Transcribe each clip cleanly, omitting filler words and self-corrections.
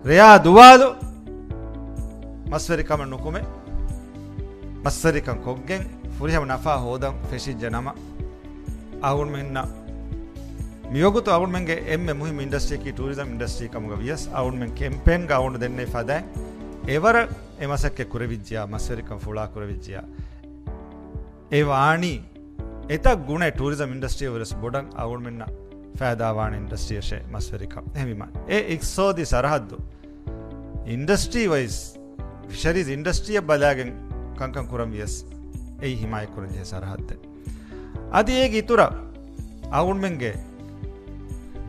ರಿಯಾ ದುವಾಲು ಮಸ್ವರಿಕಮ ನುಕುಮೆ ಮಸ್ವರಿಕಂ ಕೊಗ್ಗೆಂ ಫುರಿಹಮ ನಫಾ ಹೋದಂ ಫೆಶಿಜ್ಜ ನಮ ಅವನ್ ಮೆನ್ನ ಮಿಯೋಗುತು ಅವನ್ ಮೆಂಗೆ ಎಮ್ಮೆ ಮುಹಿಮ್ ಇಂಡಸ್ಟ್ರಿ ಕಿ ಟೂರಿಸಂ ಇಂಡಸ್ಟ್ರಿ ಕಮಗ ವಿಯಸ್ ಅವನ್ ಮೆಂ ಕೆಂಪೆನ್ ಗ ಅವನ್ ದೆನ್ನೆ ಫದ ಎವರ ಎಮಸಕ್ಕೆ ಕುರವಿಜ್ಜಿಯ ಮಸ್ವರಿಕಂ ಫುಳಾ ಕುರವಿಜ್ಜಿಯ ඒ වාණි එතක් ගුණ ටූරිසම් ඉන්ඩස්ට්‍රිය වරස් බොඩන් අවුල් මෙන්න ෆෑදාවාණ ඉන්ඩස්ට්‍රියෂේ මස්වරිකම් එහෙමයි ඒ එක්සෝදි සරහද්දු ඉන්ඩස්ට්‍රී වයිස් ෆිෂරීස් ඉන්ඩස්ට්‍රිය බලාගෙන් කංකම් කුරම් වියස් ඒ හිමයි කුරන්ජේ සරහද්ද අදි ඒක ඉතුර අවුල් මෙන්ගේ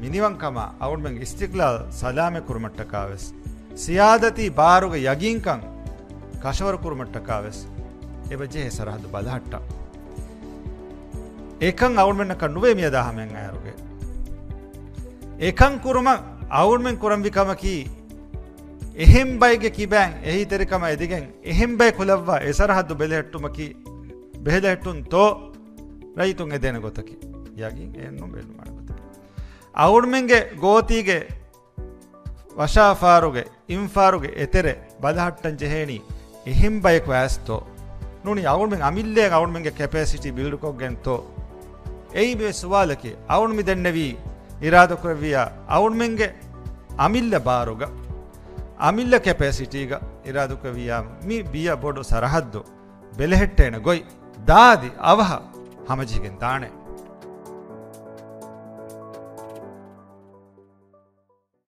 මිනිවන් කම අවුල් මෙන්ගේ ඉස්තික්ලාල් සලාමේ කුරුමට්ටකාවස් සියාදති බාරුග යගින්කම් කෂවර කුරුමට්ටකාවස් එබජේ සරහද බලහට්ට ඒකන් අවුල්මෙන්න කන්නුවේ මිය දහමෙන් අයරුගේ ඒකන් කුරුම අවුල්මෙන් කුරම්විකම කී එහෙම් බයිගේ කිබෑන් එහි තෙරිකම එදිගෙන් එහෙම් බයි කුලව්වා ඒ සරහද්දු බෙලෙට්ටුම කී බෙහෙලෙට්ටුන් තෝ රයිතුන් එදෙන ගොතකි යගින් එන්නු බෙලු මාන ගොතකි අවුල්මෙන්ගේ ගෝතිගේ වශාෆාරුගේ ඉන්ෆාරුගේ එතෙරේ බලහට්ටන් ජෙහෙනි එහෙම් බයික වැස්තෝ නුනි අවුල්මෙන් අමිල්ලෙන් අවුල්මෙන්ගේ කැපැසිටි බිල්ඩ් කොග්ගෙන්තෝ එයි මේ සුවාලකේ අවුල්මි දෙන්නවි ඉරාද කරවියා අවුල්මෙන්ගේ අමිල්ල බාරුග අමිල්ල කැපැසිටිග ඉරාද කරවියා මි බිය බොඩු සරහද්දෝ බෙලෙහෙට්ටේන ගොයි දාදි අවහ හමජිගෙන් දානේ